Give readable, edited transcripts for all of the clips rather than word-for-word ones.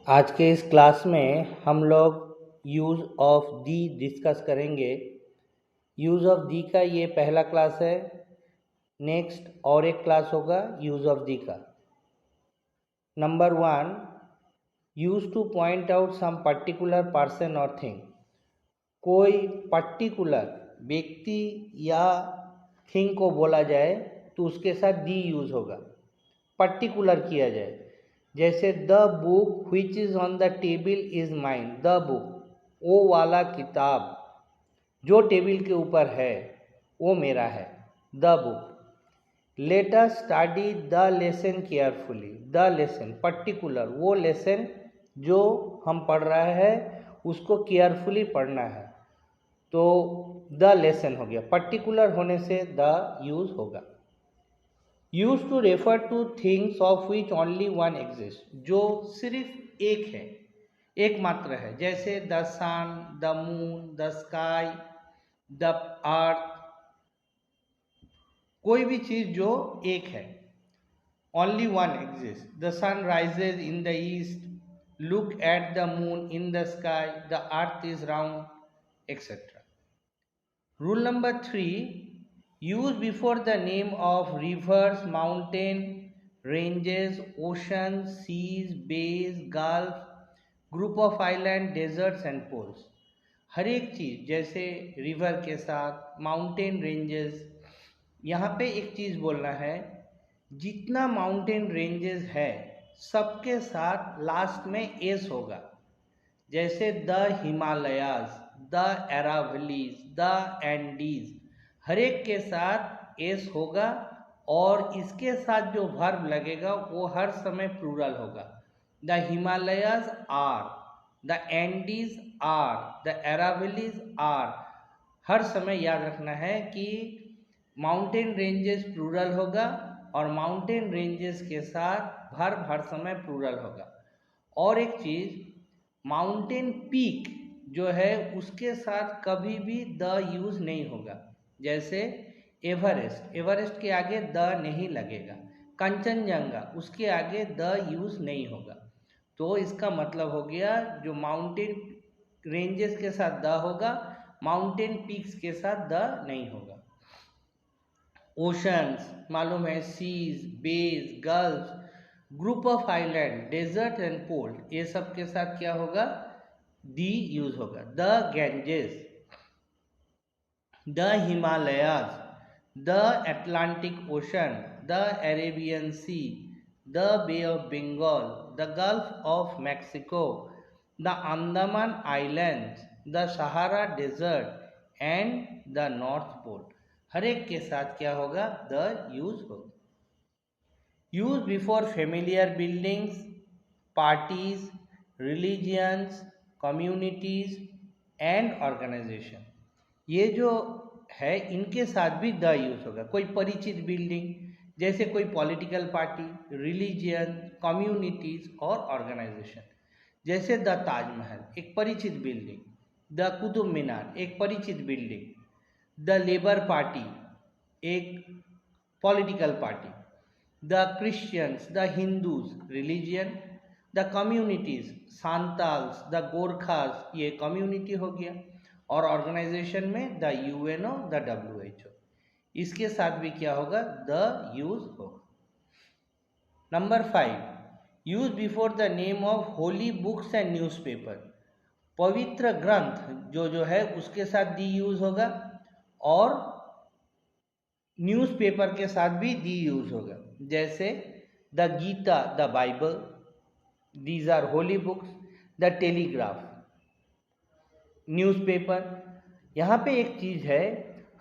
आज के इस क्लास में हम लोग यूज़ ऑफ दी डिस्कस करेंगे। यूज़ ऑफ दी का ये पहला क्लास है। नेक्स्ट और एक क्लास होगा यूज़ ऑफ दी का। Number 1, use to point out some particular person और थिंग। कोई पर्टिकुलर व्यक्ति या थिंग को बोला जाए तो उसके साथ दी यूज़ होगा। पर्टिकुलर किया जाए, जैसे the book which is on the table is mine. The book, वो वाला किताब जो टेबल के ऊपर है वो मेरा है। The book. Let us study the lesson carefully. The lesson particular, वो लेसन जो हम पढ़ रहे हैं उसको केयरफुली पढ़ना है, तो द लेसन हो गया। पर्टिकुलर होने से द यूज होगा। Use to refer to things of which only one exist, जो सिर्फ एक है, एकमात्र है, जैसे the sun, the moon, the sky, the earth. कोई भी चीज जो एक है, only one exist. The sun rises in the east, look at the moon in the sky, the earth is round, etcetera. Rule number 3, use before the name of rivers, mountain ranges, oceans, seas, bays, gulf, group of island, deserts and poles। हर एक चीज, जैसे river के साथ mountain ranges, यहाँ पे एक चीज बोलना है, जितना माउंटेन रेंजेस है सबके साथ लास्ट में एस होगा। जैसे the Himalayas, the Aravallis, the Andes, हर एक के साथ एस होगा और इसके साथ जो वर्ब लगेगा वो हर समय प्लूरल होगा। The Himalayas are, the Andes are, the Aravallis are. हर समय याद रखना है कि माउंटेन रेंजेस प्लूरल होगा और माउंटेन रेंजेस के साथ वर्ब हर समय प्लूरल होगा। और एक चीज, माउंटेन पीक जो है उसके साथ कभी भी द यूज नहीं होगा। जैसे एवरेस्ट, एवरेस्ट के आगे द नहीं लगेगा। कंचनजंगा, उसके आगे द यूज नहीं होगा। तो इसका मतलब हो गया, जो माउंटेन रेंजेस के साथ द होगा, माउंटेन पीक्स के साथ द नहीं होगा। ओशंस मालूम है, seas, bays, gulf, group of island, desert and pole, ये सब के साथ क्या होगा, दी यूज होगा। The Ganges, the Himalayas, the Atlantic ocean, the Arabian sea, the bay of Bengal, the gulf of Mexico, the Andaman islands, the Sahara desert and the north pole. हर एक के साथ क्या होगा, द यूज होगा। Use before familiar buildings, parties, religions, communities and organisation, ये जो है इनके साथ भी द यूज होगा। कोई परिचित बिल्डिंग, जैसे कोई पॉलिटिकल पार्टी, रिलीजियन, कम्युनिटीज और ऑर्गेनाइजेशन। जैसे द ताजमहल एक परिचित बिल्डिंग, द कुतुब मीनार एक परिचित बिल्डिंग, द लेबर पार्टी एक political party, the Christians, the Hindus religion, the communities Santals, the Gorkhas, ये कम्युनिटी हो गया। और ऑर्गेनाइजेशन में द यूएनओ, द WHO, इसके साथ भी क्या होगा, द यूज होगा। Number 5, use before the name of holy books and newspaper. पवित्र ग्रंथ जो है उसके साथ दी यूज होगा और न्यूज़पेपर के साथ भी दी यूज होगा। जैसे the Gita, the Bible, these are holy books. The Telegraph, newspaper. यहाँ पे एक चीज़ है,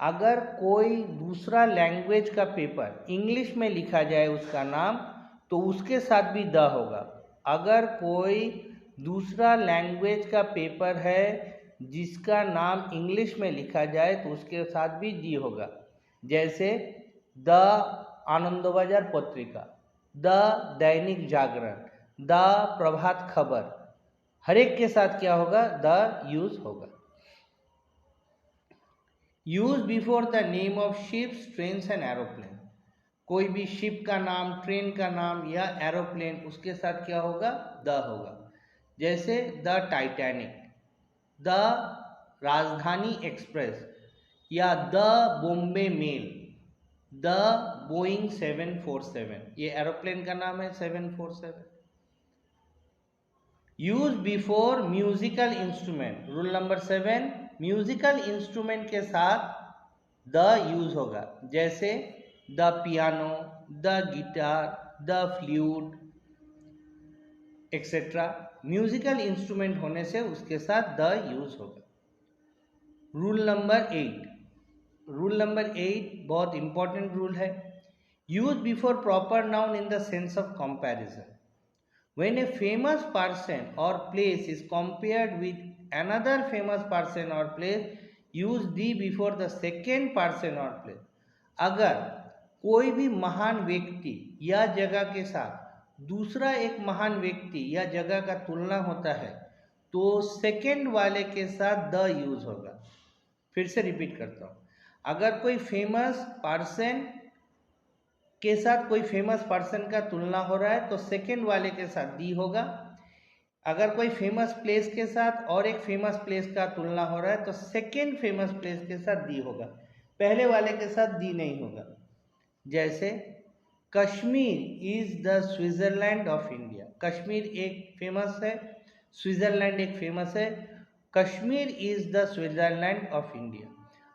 अगर कोई दूसरा लैंग्वेज का पेपर इंग्लिश में लिखा जाए उसका नाम, तो उसके साथ भी द होगा। अगर कोई दूसरा लैंग्वेज का पेपर है जिसका नाम इंग्लिश में लिखा जाए तो उसके साथ भी दी होगा। जैसे द आनंदबाजार पत्रिका, द दैनिक जागरण, द प्रभात खबर, हर एक के साथ क्या होगा, द यूज होगा। Use before the name of ships, trains and aeroplane. कोई भी शिप का नाम, ट्रेन का नाम या एरोप्लेन, उसके साथ क्या होगा, द होगा। जैसे the Titanic, the Rajdhani Express या the Bombay Mail, the Boeing 747, ये एरोप्लेन का नाम है 747। Use before musical instrument, rule number 7, musical instrument के साथ द यूज होगा, जैसे the piano, the guitar, the flute etcetera. Musical instrument होने से उसके साथ द यूज होगा। रूल नंबर 8, रूल नंबर 8 बहुत इंपॉर्टेंट रूल है। Use before proper noun in the sense of comparison. When a famous person or place is compared with another famous person or place, use the before the second person or place. अगर कोई भी महान व्यक्ति या जगह के साथ दूसरा एक महान व्यक्ति या जगह का तुलना होता है तो सेकेंड वाले के साथ द यूज होगा। फिर से रिपीट करता हूँ, अगर कोई फेमस पर्सन के साथ कोई फेमस पर्सन का तुलना हो रहा है तो सेकेंड वाले के साथ दी होगा। अगर कोई फेमस प्लेस के साथ और एक फेमस प्लेस का तुलना हो रहा है तो सेकेंड फेमस प्लेस के साथ दी होगा, पहले वाले के साथ दी नहीं होगा। जैसे Kashmir is the Switzerland of India, Kashmir एक फेमस है, स्विट्जरलैंड एक फेमस है, Kashmir is the Switzerland of India.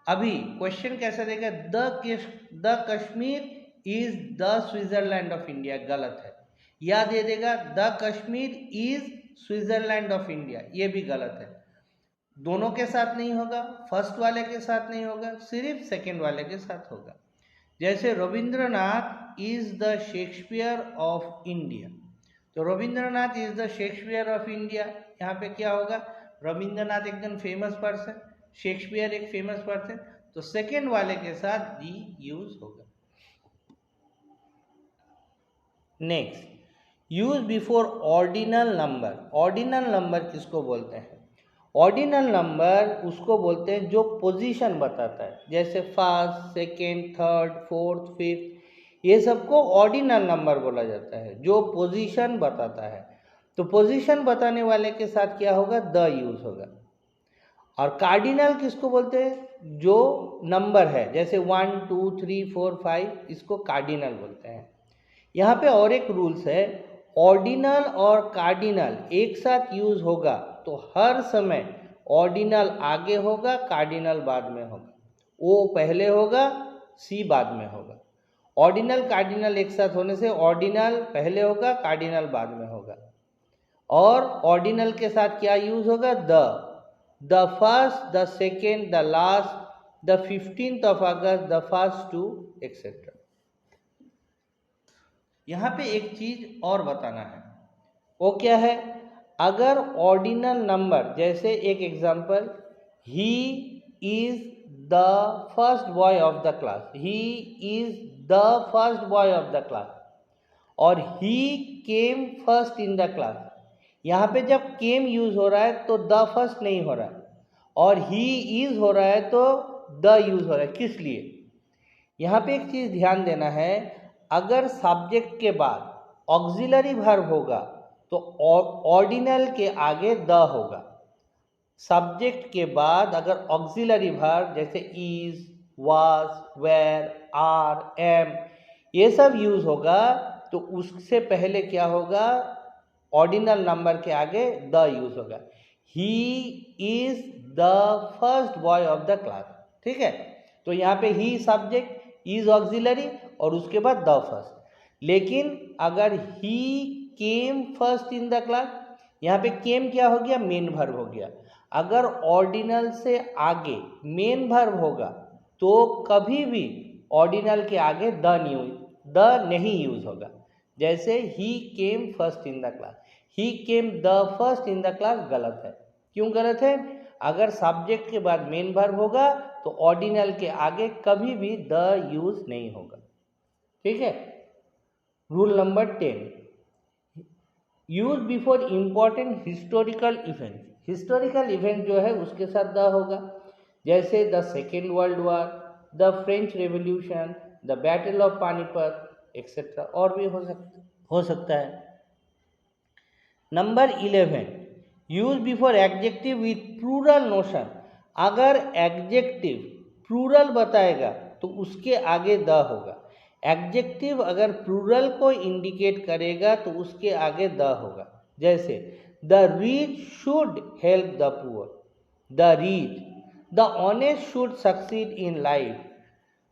अभी क्वेश्चन कैसा देगा, the Kashmir is the Switzerland of India, गलत है। या दे देगा the Kashmir is Switzerland of India, ये भी गलत है। दोनों के साथ नहीं होगा, फर्स्ट वाले के साथ नहीं होगा, सिर्फ सेकंड वाले के साथ होगा। जैसे Rabindranath is the Shakespeare of India, तो Rabindranath is the Shakespeare of India, यहाँ पे क्या होगा, रविंद्रनाथ एकदम फेमस पर्सन, शेक्सपियर एक फेमस पर्सन, तो सेकेंड वाले के साथ दी यूज होगा। Next, use before ordinal number. Ordinal number किसको बोलते हैं? ऑर्डिनल नंबर उसको बोलते हैं जो पोजीशन बताता है, जैसे first, second, third, fourth, fifth, ये सबको ऑर्डिनल नंबर बोला जाता है, जो पोजीशन बताता है। तो पोजीशन बताने वाले के साथ क्या होगा, द यूज होगा। और कार्डिनल किसको बोलते हैं? जो नंबर है, जैसे 1 2 3 4 5, इसको कार्डिनल बोलते हैं। यहाँ पे और एक रूल्स है, ऑर्डिनल और कार्डिनल एक साथ यूज होगा तो हर समय ऑर्डिनल आगे होगा, कार्डिनल बाद में होगा। ओ पहले होगा, सी बाद में होगा। ऑर्डिनल कार्डिनल एक साथ होने से ऑर्डिनल पहले होगा, कार्डिनल बाद में होगा। और ऑर्डिनल के साथ क्या यूज होगा, the first, the second, the last, the 15th of August, the first to etcetera. यहाँ पे एक चीज और बताना है, वो क्या है, अगर ऑर्डिनल नंबर, जैसे एक example, he is the first boy of the class, he is the first boy of the class, और he came first in the class. यहाँ पे जब केम यूज हो रहा है तो द फर्स्ट नहीं हो रहा है, और ही इज हो रहा है तो द यूज हो रहा है। किस लिए? यहाँ पे एक चीज ध्यान देना है, अगर सब्जेक्ट के बाद ऑक्सिलरी वर्ब होगा तो ऑर्डिनल के आगे द होगा। सब्जेक्ट के बाद अगर ऑक्सिलरी वर्ब जैसे is, was, were, are, am, ये सब यूज होगा तो उससे पहले क्या होगा, ऑर्डिनल नंबर के आगे द यूज होगा। ही is the first boy of the class, ठीक है। तो यहाँ पे ही सब्जेक्ट, इज ऑक्सिलरी और उसके बाद द फर्स्ट। लेकिन अगर he came first in the class, यहाँ पे केम क्या हो गया, मेन वर्ब हो गया। अगर ऑर्डिनल से आगे मेन वर्ब होगा तो कभी भी ऑर्डिनल के आगे द नहीं यूज होगा। जैसे he came first in the class, he came the first in the class, गलत है। क्यों गलत है? अगर सब्जेक्ट के बाद मेन वर्ब होगा तो ऑर्डिनल के आगे कभी भी द यूज नहीं होगा, ठीक है। Rule number 10, use before important historical event. Historical event जो है उसके साथ द होगा, जैसे the second world war, the French revolution, the battle of Panipat etcetera, और भी हो सकता है। Number 11, use before adjective with plural notion. अगर एडजेक्टिव प्लूरल बताएगा तो उसके आगे द होगा। एडजेक्टिव अगर प्लूरल को इंडिकेट करेगा तो उसके आगे द होगा। जैसे the reach should help the poor, the reach. The honest should succeed in life,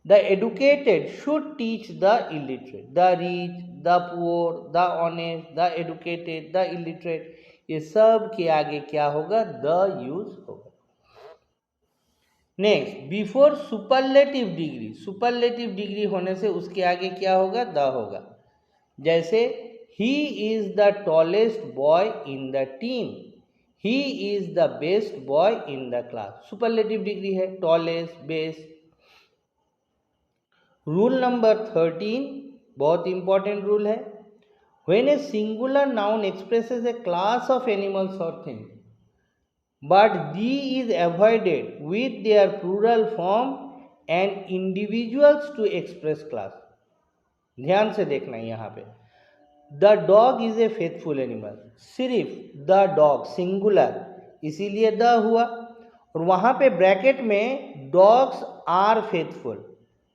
the educated should teach the illiterate. The reach, the poor, the honest, the educated, the illiterate, ये सब के आगे क्या होगा? The use होगा। Next, before superlative degree. Superlative degree होने से उसके आगे क्या होगा? द होगा। जैसे ही is the tallest boy in the team, he is the best boy in the class. Superlative degree है, टॉलेस्ट, बेस्ट। रूल नंबर 13, बहुत इंपॉर्टेंट रूल है। When a singular noun expresses a class of animals or things, but the is avoided with their plural form and individuals to express class. ध्यान से देखना यहाँ पे, the dog is a faithful animal, सिर्फ the dog singular, इसीलिए the हुआ। और वहाँ पे ब्रैकेट में डॉग्स आर फेथफुल,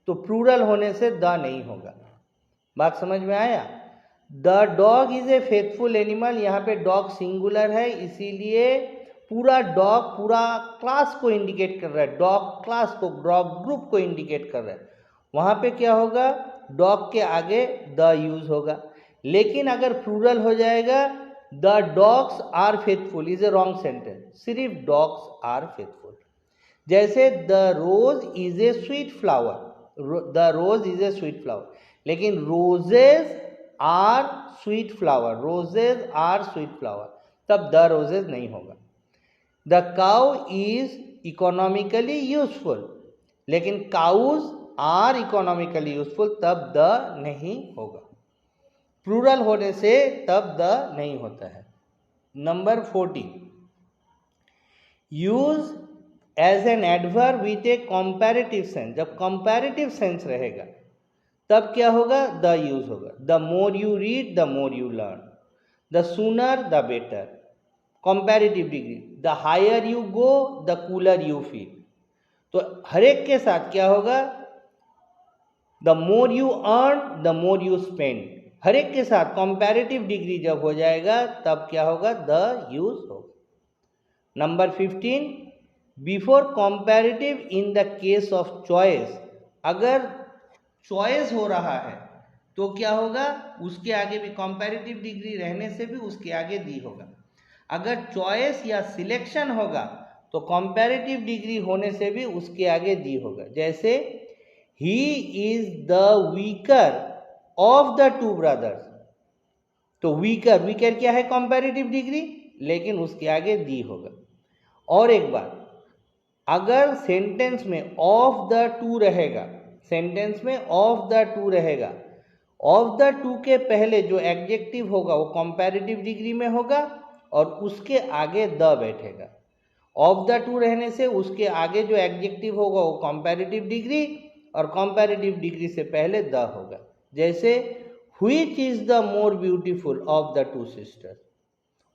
तो प्लूरल होने से द नहीं होगा। बात समझ में आया? The dog is a faithful animal, यहाँ पे डॉग सिंगुलर है, इसीलिए पूरा डॉग पूरा क्लास को इंडिकेट कर रहा है, डॉग क्लास को, डॉग ग्रुप को इंडिकेट कर रहा है। वहाँ पे क्या होगा? डॉग के आगे द यूज होगा। लेकिन अगर प्लूरल हो जाएगा, the dogs are faithful is a wrong sentence, सिर्फ डॉग्स आर फेथफुल। जैसे the rose is a sweet flower, the rose is a sweet flower, लेकिन roses are sweet flower, roses are sweet flower, तब the roses नहीं होगा। The cow is economically useful, लेकिन cows are economically useful, तब the नहीं होगा। Plural होने से तब द नहीं होता है। Number 14, use as an adverb with a comparative sense. जब कंपैरेटिव सेंस रहेगा तब क्या होगा? द यूज होगा। The more you read the more you learn, the sooner the better. Comparative degree, the higher you go the cooler you feel. तो हर एक के साथ क्या होगा? The more you earn the more you spend. हर एक के साथ कंपैरेटिव डिग्री जब हो जाएगा तब क्या होगा? द यूज होगा। Number 15, before comparative in the case of choice. अगर चॉइस हो रहा है तो क्या होगा? उसके आगे भी कंपैरेटिव डिग्री रहने से भी उसके आगे दी होगा। अगर चॉइस या सिलेक्शन होगा तो कंपैरेटिव डिग्री होने से भी उसके आगे दी होगा। जैसे ही is the weaker of the two brothers, तो वीकर, वीकर क्या है? कंपैरेटिव डिग्री, लेकिन उसके आगे दी होगा। और एक बात, अगर सेंटेंस में ऑफ द टू रहेगा, सेंटेंस में ऑफ द टू रहेगा, ऑफ द टू के पहले जो एडजेक्टिव होगा वो कंपैरेटिव डिग्री में होगा और उसके आगे द बैठेगा। ऑफ द टू रहने से उसके आगे जो एडजेक्टिव होगा वो कंपैरेटिव डिग्री और कंपैरेटिव डिग्री से पहले द होगा। जैसे which is the more beautiful of the two sisters,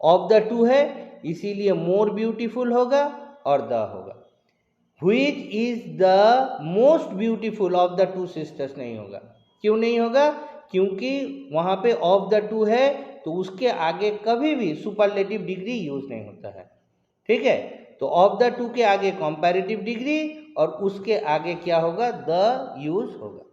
of the two है इसीलिए मोर ब्यूटीफुल होगा और द होगा। Which is the most beautiful of the two sisters नहीं होगा। क्यों नहीं होगा? क्योंकि वहाँ पे ऑफ द टू है तो उसके आगे कभी भी सुपरलेटिव डिग्री यूज नहीं होता है। ठीक है, तो ऑफ द टू के आगे कंपैरेटिव डिग्री और उसके आगे क्या होगा? द यूज होगा।